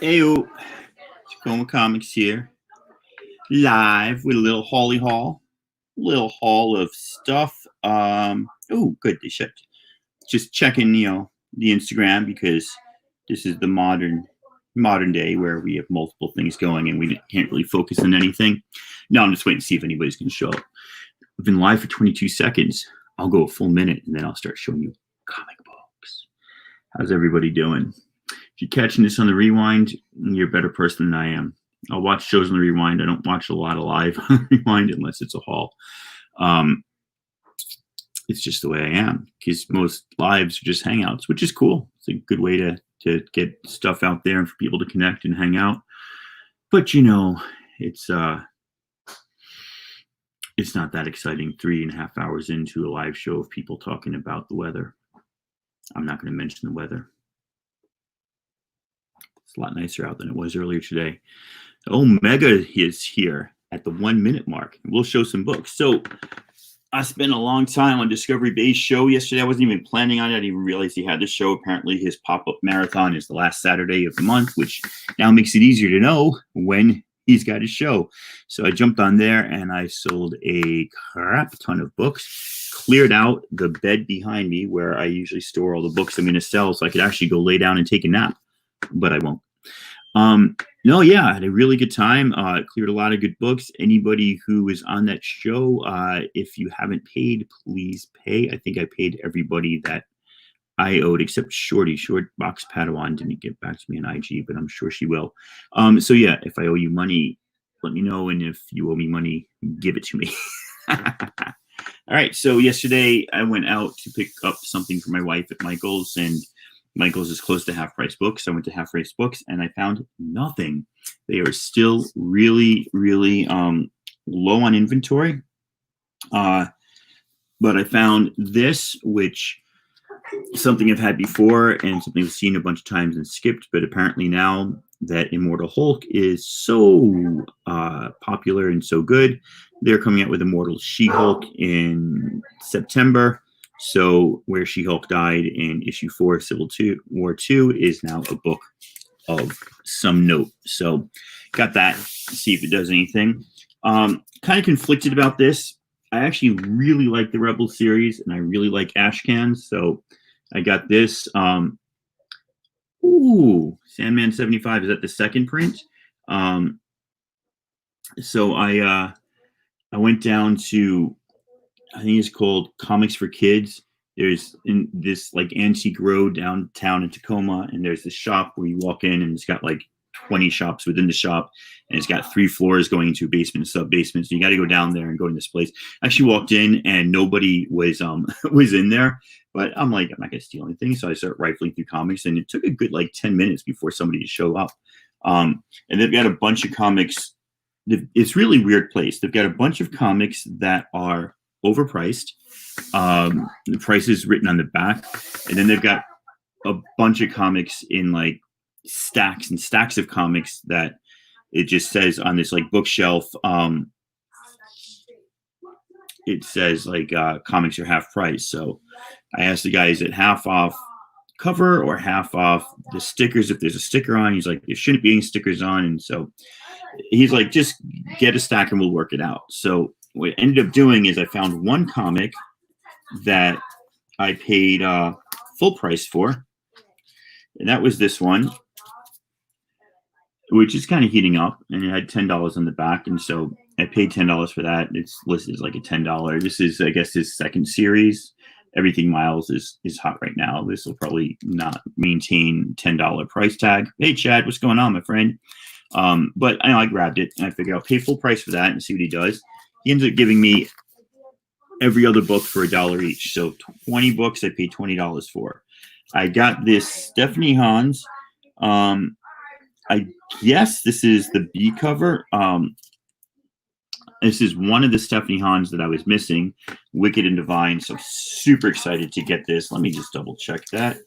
Heyo, Tacoma Comics here, live with a little Hauly Haul, little haul of stuff. Oh, good, they shipped. Just checking, the Instagram because this is the modern day where we have multiple things going and we can't really focus on anything. Now I'm just waiting to see if anybody's going to show up. I've been live for 22 seconds. I'll go a full minute and then I'll start showing you comic books. How's everybody doing? If you're catching this on the rewind, you're a better person than I am. I'll watch shows on the rewind. I don't watch a lot of live on the rewind unless it's a haul. It's just the way I am because most lives are just hangouts, which is cool. It's a good way to get stuff out there and for people to connect and hang out. But it's not that exciting 3.5 hours into a live show of people talking about the weather. I'm not going to mention the weather. It's a lot nicer out than it was earlier today. Omega is here at the 1 minute mark. We'll show some books. So I spent a long time on Discovery Bay's show yesterday. I wasn't even planning on it. I didn't even realize he had the show. Apparently his pop-up marathon is the last Saturday of the month, which now makes it easier to know when he's got his show. So I jumped on there and I sold a crap ton of books, cleared out the bed behind me where I usually store all the books I'm going to sell so I could actually go lay down and take a nap. But I won't. I had a really good time. Cleared a lot of good books. Anybody who was on that show, if you haven't paid, please pay. I think I paid everybody that I owed except Short Box Padawan didn't get back to me on IG, but I'm sure she will. If I owe you money, let me know. And if you owe me money, give it to me. All right. So yesterday I went out to pick up something for my wife at Michael's, and Michael's is close to Half Price Books. I went to Half Price Books and I found nothing. They are still really, really low on inventory. But I found this, which is something I've had before and something I've seen a bunch of times and skipped. But apparently now that Immortal Hulk is so popular and so good, they're coming out with Immortal She-Hulk in September. So where She-Hulk died in issue 4 of Civil War 2 is now a book of some note. So got that, see if it does anything. Kind of conflicted about this. I actually really like the Rebel series and I really like Ashcan. So I got this. Sandman 75. Is that the second print? So I went down to, I think it's called Comics for Kids. There's in this like antique road downtown in Tacoma, and there's this shop where you walk in and it's got like 20 shops within the shop, and it's got 3 floors going into a basement and sub-basement. So you got to go down there and go in this place. I actually walked in and nobody was was in there, but I'm like, I'm not gonna steal anything. So I start rifling through comics, and it took a good like 10 minutes before somebody would show up. And they've got a bunch of comics. It's really weird place. They've got a bunch of comics that are overpriced. The price is written on the back, and then they've got a bunch of comics in like stacks and stacks of comics that it just says on this like bookshelf. It says like comics are half price. So I asked the guy, is it half off cover or half off the stickers? If there's a sticker on, he's like, there shouldn't be any stickers on. And so he's like, just get a stack and we'll work it out. So what I ended up doing is I found one comic that I paid full price for, and that was this one, which is kind of heating up, and it had $10 on the back, and so I paid $10 for that. It's listed as like a $10. This is, I guess, his second series. Everything Miles is hot right now. This will probably not maintain $10 price tag. Hey, Chad, what's going on, my friend? But I grabbed it, and I figured I'll pay full price for that and see what he does. He ends up giving me every other book for $1 each. So 20 books I paid $20 for. I got this Stephanie Hans. I guess this is the B cover. This is one of the Stephanie Hans that I was missing, Wicked and Divine. So super excited to get this. Let me just double check that.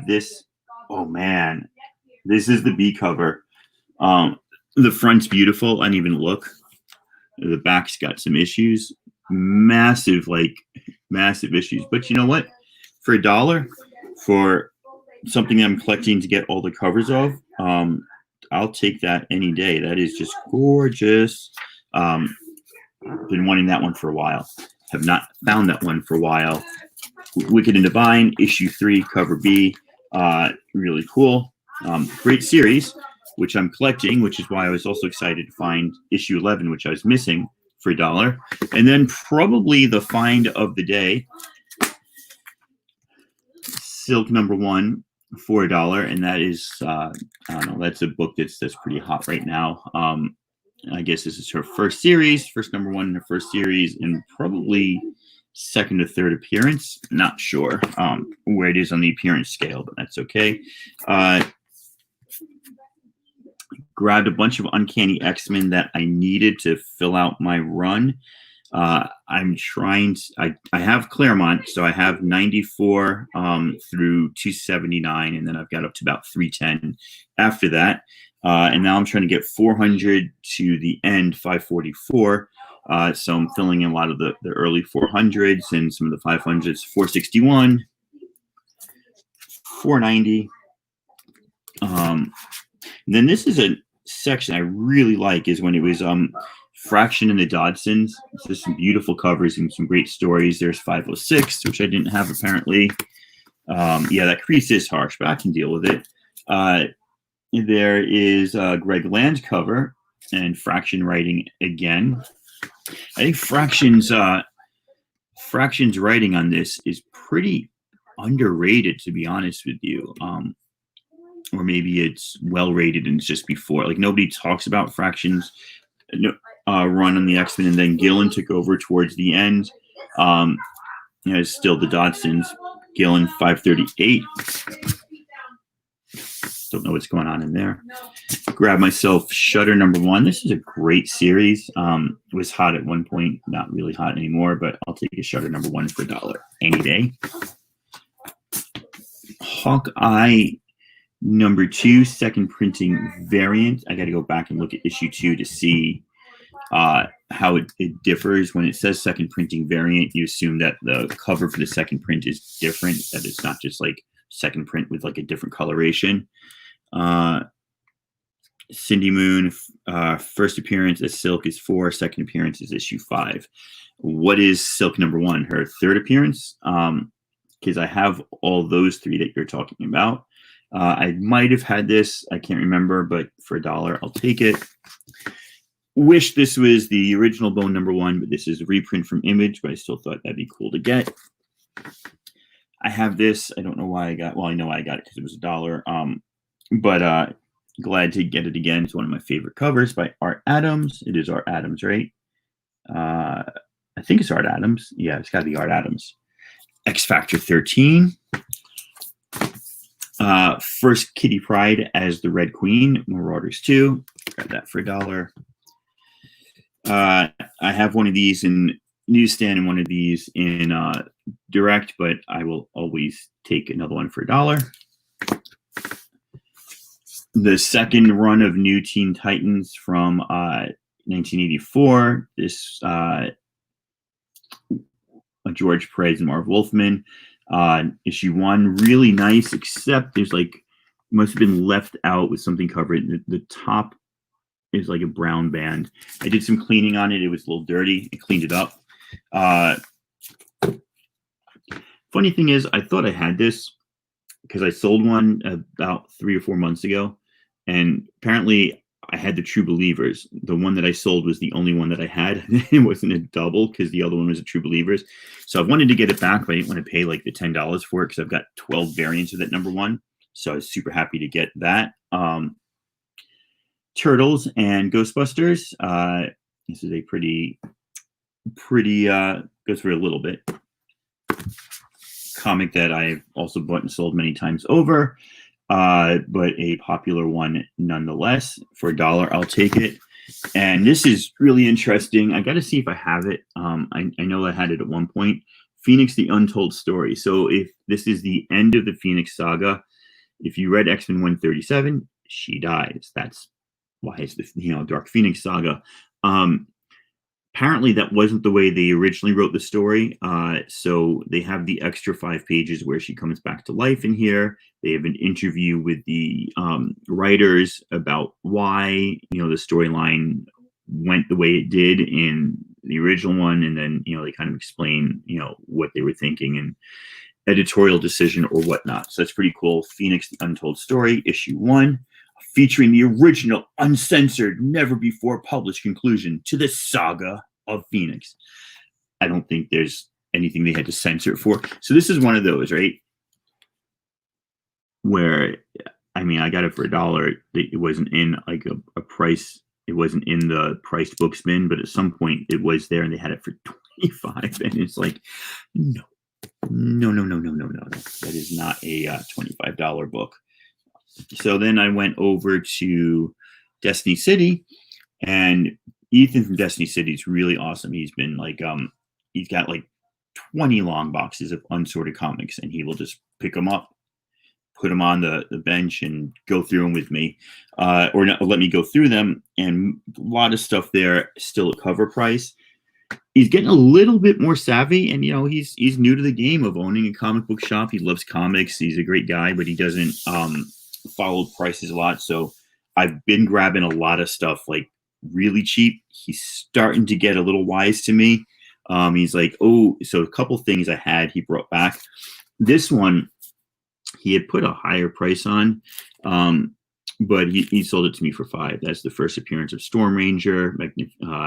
This is the B cover. The front's beautiful. I didn't even look. The back's got some issues, massive issues. But you know what? For $1, for something I'm collecting to get all the covers of, I'll take that any day. That is just gorgeous. Been wanting that one for a while. Have not found that one for a while. Wicked and Divine, issue 3, cover B. Really cool. Great series, which I'm collecting, which is why I was also excited to find issue 11, which I was missing, for $1. And then probably the find of the day, Silk #1 for $1, and that is I don't know, that's a book that's pretty hot right now. I guess this is her first series, first #1 in her first series, and probably second or third appearance. Not sure where it is on the appearance scale, but that's okay. Grabbed a bunch of Uncanny X-Men that I needed to fill out my run. I'm trying to, I have Claremont, so I have 94 through 279, and then I've got up to about 310 after that. And now I'm trying to get 400 to the end, 544. So I'm filling in a lot of the early 400s and some of the 500s, 461, 490. And then this is a section I really like, is when it was Fraction and the Dodsons. There's some beautiful covers and some great stories. There's 506, which I didn't have apparently. Yeah, that crease is harsh, but I can deal with it. There is Greg Land's cover and Fraction writing again. I think Fraction's writing on this is pretty underrated, to be honest with you. Or maybe it's well rated and it's just before. Like, nobody talks about Fraction's run on the X-Men, and then Gillen took over towards the end. It's still the Dodsons. Gillen 538. Don't know what's going on in there. Grab myself Shutter #1. This is a great series. It was hot at one point, not really hot anymore, but I'll take a Shutter #1 for $1 any day. Hawkeye #2, second printing variant. I got to go back and look at issue 2 to see how it differs. When it says second printing variant, you assume that the cover for the second print is different, that it's not just like second print with like a different coloration. Cindy Moon, first appearance as Silk is 4, second appearance is issue 5. What is Silk #1? Her third appearance? Because I have all those 3 that you're talking about. I might have had this, I can't remember, but for $1, I'll take it. Wish this was the original Bone #1, but this is a reprint from Image, but I still thought that'd be cool to get. I have this. I don't know why I got, well, I know I got it because it was $1. But glad to get it again. It's one of my favorite covers by Art Adams. It is Art Adams, right? I think it's Art Adams. Yeah, it's got to be Art Adams. X Factor 13. First Kitty Pryde as the Red Queen. Marauders 2. Got that for $1. I have one of these in newsstand and one of these in direct, but I will always take another one for $1. The second run of New Teen Titans from 1984. This George Perez and Marv Wolfman. Issue 1, really nice, except there's like, must have been left out with something covered. The top is like a brown band. I did some cleaning on it. It was a little dirty. I cleaned it up. Funny thing is, I thought I had this because I sold one about 3 or 4 months ago, and apparently I had the True Believers. The one that I sold was the only one that I had. It wasn't a double because the other one was a True Believers. So I wanted to get it back, but I didn't want to pay like the $10 for it because I've got 12 variants of that #1. So I was super happy to get that. Turtles and Ghostbusters. This is a pretty goes for a little bit. Comic that I've also bought and sold many times over. But a popular one nonetheless. For $1, I'll take it. And this is really interesting. I got to see if I have it. I know I had it at one point. Phoenix, the Untold Story. So if this is the end of the Phoenix saga, if you read X-Men 137, she dies. That's why it's the Dark Phoenix saga. Apparently that wasn't the way they originally wrote the story. So they have the extra 5 pages where she comes back to life in here. They have an interview with the writers about why, the storyline went the way it did in the original one. And then, they kind of explain, what they were thinking and editorial decision or whatnot. So that's pretty cool. Phoenix, the Untold Story, issue 1, featuring the original, uncensored, never before published conclusion to the saga of Phoenix. I don't think there's anything they had to censor it for. So this is one of those, right? Where, I got it for $1. It wasn't in like a price. It wasn't in the priced books bin, but at some point it was there and they had it for 25. And it's like, no. That is not a $25 book. So then I went over to Destiny City, and Ethan from Destiny City is really awesome. He's been like, he's got like 20 long boxes of unsorted comics, and he will just pick them up, put them on the bench, and go through them with me, or not, let me go through them. And a lot of stuff there still at cover price. He's getting a little bit more savvy, and he's new to the game of owning a comic book shop. He loves comics. He's a great guy, but he doesn't follow prices a lot. So I've been grabbing a lot of stuff like really cheap. He's starting to get a little wise to me. He's like, oh, so a couple things I had he brought back. This one he had put a higher price on, but he sold it to me for $5. That's the first appearance of Storm Ranger,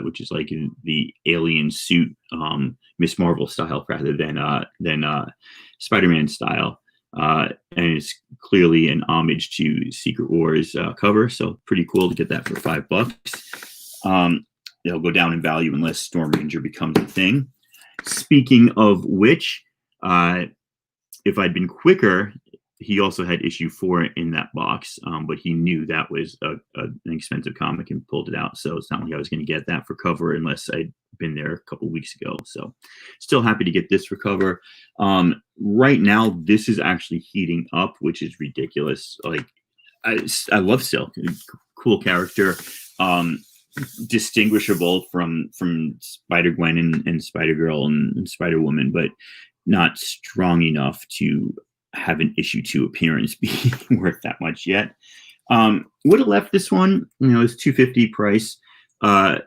which is like in the alien suit, Miss Marvel style rather than Spider-Man style. And it's clearly an homage to Secret Wars cover, so pretty cool to get that for $5. They'll go down in value unless Storm Ranger becomes a thing. Speaking of which, if I'd been quicker, he also had issue 4 in that box, but he knew that was an expensive comic and pulled it out. So it's not like I was going to get that for cover unless I'd been there a couple weeks ago. So still happy to get this for cover. Right now, this is actually heating up, which is ridiculous. Like I love Silk, cool character, distinguishable from Spider-Gwen and Spider-Girl and Spider-Woman, but not strong enough to have an issue 2 appearance be worth that much yet. Would have left this one, it's $250 price, so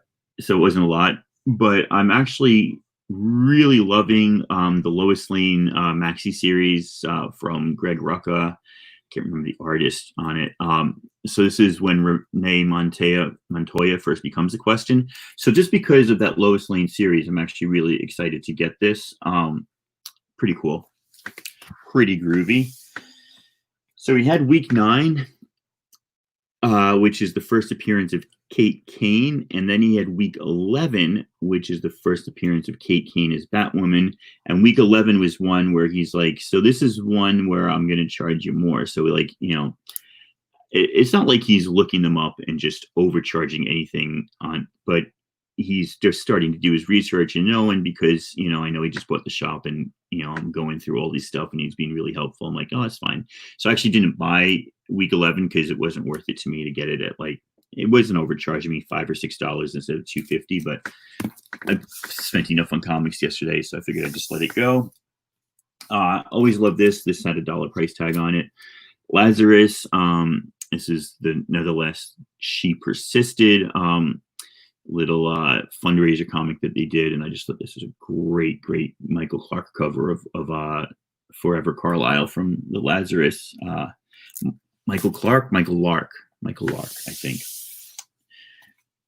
it wasn't a lot. But I'm actually really loving the Lois Lane maxi series from Greg Rucka. Can't remember the artist on it. So this is when Renee Montoya first becomes a Question. So just because of that Lois Lane series, I'm actually really excited to get this. Pretty cool. Pretty groovy. So we had week 9, which is the first appearance of Kate Kane, and then he had week 11, which is the first appearance of Kate Kane as Batwoman. And week 11 was one where he's like, so this is one where I'm going to charge you more. So like, it's not like he's looking them up and just overcharging anything on, but he's just starting to do his research and knowing, because I know he just bought the shop, and I'm going through all these stuff and he's being really helpful. I'm like, oh, that's fine. So I actually didn't buy week 11 because it wasn't worth it to me to get it at like, it wasn't overcharging me $5 or $6 instead of $250, but I spent enough on comics yesterday, so I figured I'd just let it go. Always love this. This had a $1 price tag on it. Lazarus. This is the Nevertheless She Persisted little fundraiser comic that they did, and I just thought this was a great Michael Clark cover of Forever Carlisle from the Lazarus. Michael Lark, I think.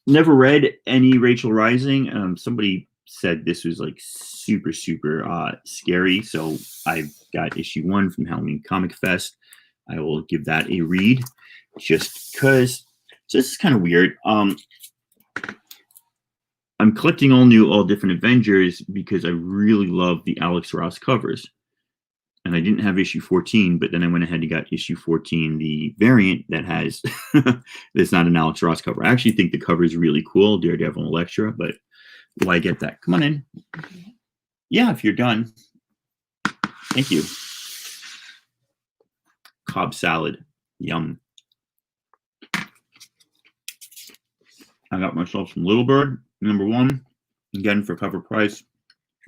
Never read any Rachel Rising. Somebody said this was like super scary, so I've got issue 1 from Halloween Comic Fest. I will give that a read just because. So this is kind of weird. I'm collecting all different Avengers because I really love the Alex Ross covers. And I didn't have issue 14, but then I went ahead and got issue 14, the variant that has, that's not an Alex Ross cover. I actually think the cover is really cool, Daredevil and Elektra, but will I get that? Come on in. Yeah, if you're done. Thank you. Cobb salad. Yum. I got myself some Little Bird, number 1. again for cover price.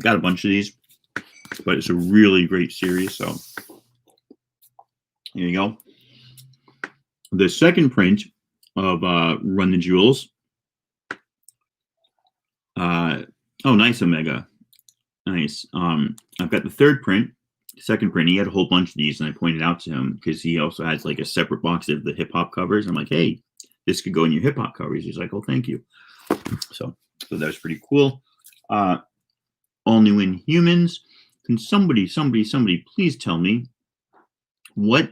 Got a bunch of these, but it's a really great series. So here you go. The second print of Run the Jewels. Oh, nice, Omega. Nice. I've got the third print, second print. He had a whole bunch of these, and I pointed out to him because he also has like a separate box of the hip hop covers. I'm like, hey, this could go in your hip hop covers. He's like, oh, thank you. So that was pretty cool. All New Inhumans. Can somebody please tell me, what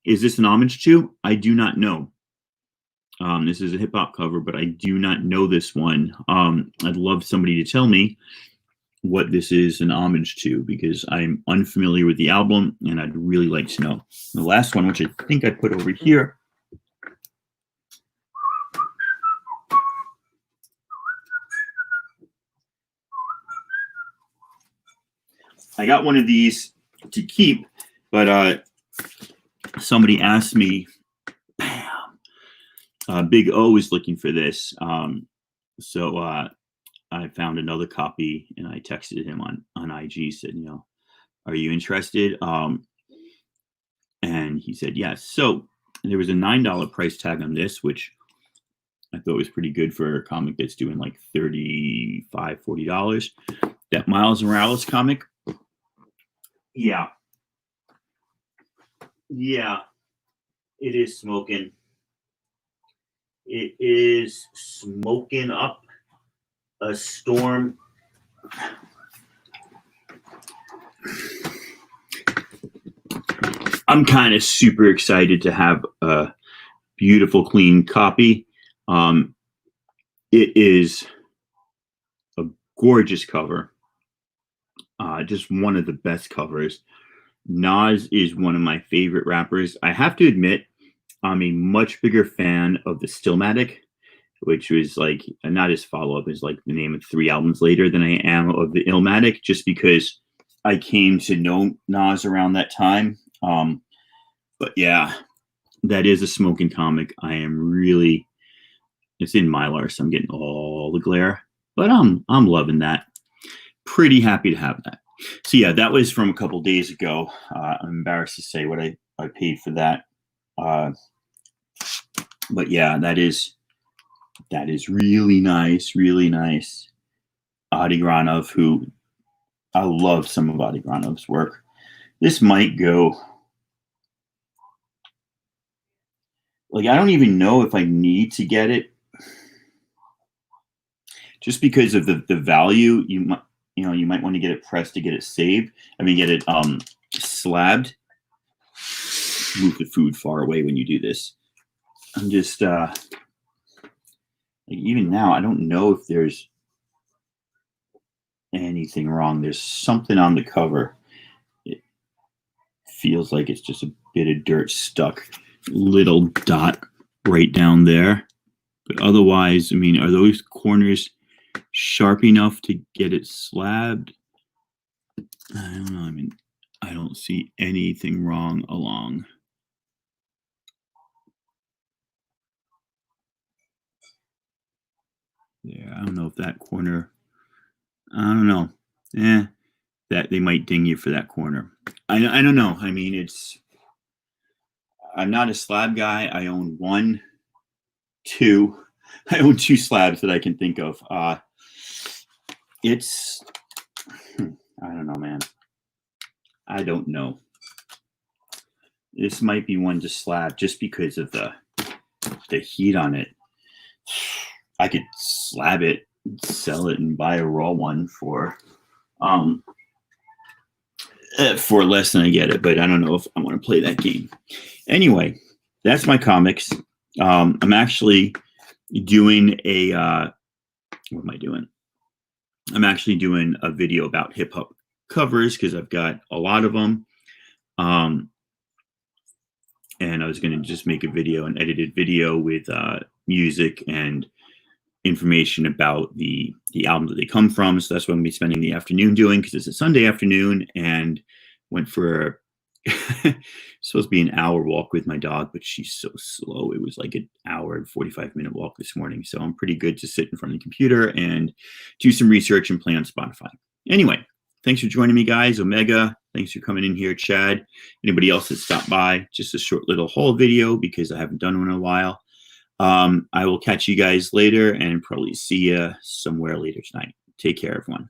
is this an homage to? I do not know. This is a hip hop cover, but I do not know this one. I'd love somebody to tell me what this is an homage to, because I'm unfamiliar with the album and I'd really like to know. The last one, which I think I put over here. I got one of these to keep, but somebody asked me, Big O is looking for this. So I found another copy and I texted him on IG, said, are you interested? And he said, yes. So there was a $9 price tag on this, which I thought was pretty good for a comic that's doing like $35, $40. That Miles Morales comic. Yeah. Yeah. It is smoking. It is smoking up a storm. I'm kind of super excited to have a beautiful, clean copy. It is a gorgeous cover. Just one of the best covers. Nas is one of my favorite rappers. I have to admit, I'm a much bigger fan of the Stillmatic, which was like not his follow-up, is like the name of 3 albums later, than I am of the Illmatic, just because I came to know Nas around that time. But yeah, that is a smoking comic. I am really, it's in Mylar, so I'm getting all the glare, but I'm loving that. Pretty happy to have that. So yeah, that was from a couple days ago. I'm embarrassed to say what I paid for that. But yeah, that is really nice, really nice. Adi Granov, who I love some of Adi Granov's work. This might go, like, I don't even know if I need to get it, just because of the value. You might want to get it pressed to get it saved. I mean, get it slabbed. Move the food far away when you do this. I'm just like, even now, I don't know if there's anything wrong. There's something on the cover. It feels like it's just a bit of dirt stuck. Little dot right down there. But otherwise, I mean, are those corners sharp enough to get it slabbed? I don't know. I mean, I don't see anything wrong along. Yeah, I don't know if that corner, I don't know. That they might ding you for that corner. I don't know. I mean, I'm not a slab guy. I own two slabs that I can think of. I don't know, man. I don't know. This might be one to slab just because of the heat on it. I could slab it, sell it, and buy a raw one for less than I get it. But I don't know if I want to play that game. Anyway, that's my comics. I'm actually doing what am I doing? I'm actually doing a video about hip hop covers because I've got a lot of them. And I was going to just make an edited video with music and information about the album that they come from. So that's what I'm going to be spending the afternoon doing, because it's a Sunday afternoon, and went for supposed to be an hour walk with my dog, but she's so slow. It was like an hour and 45-minute walk this morning. So I'm pretty good to sit in front of the computer and do some research and play on Spotify. Anyway, thanks for joining me, guys. Omega, thanks for coming in here. Chad, anybody else that stopped by, just a short little haul video because I haven't done one in a while. I will catch you guys later and probably see you somewhere later tonight. Take care, everyone.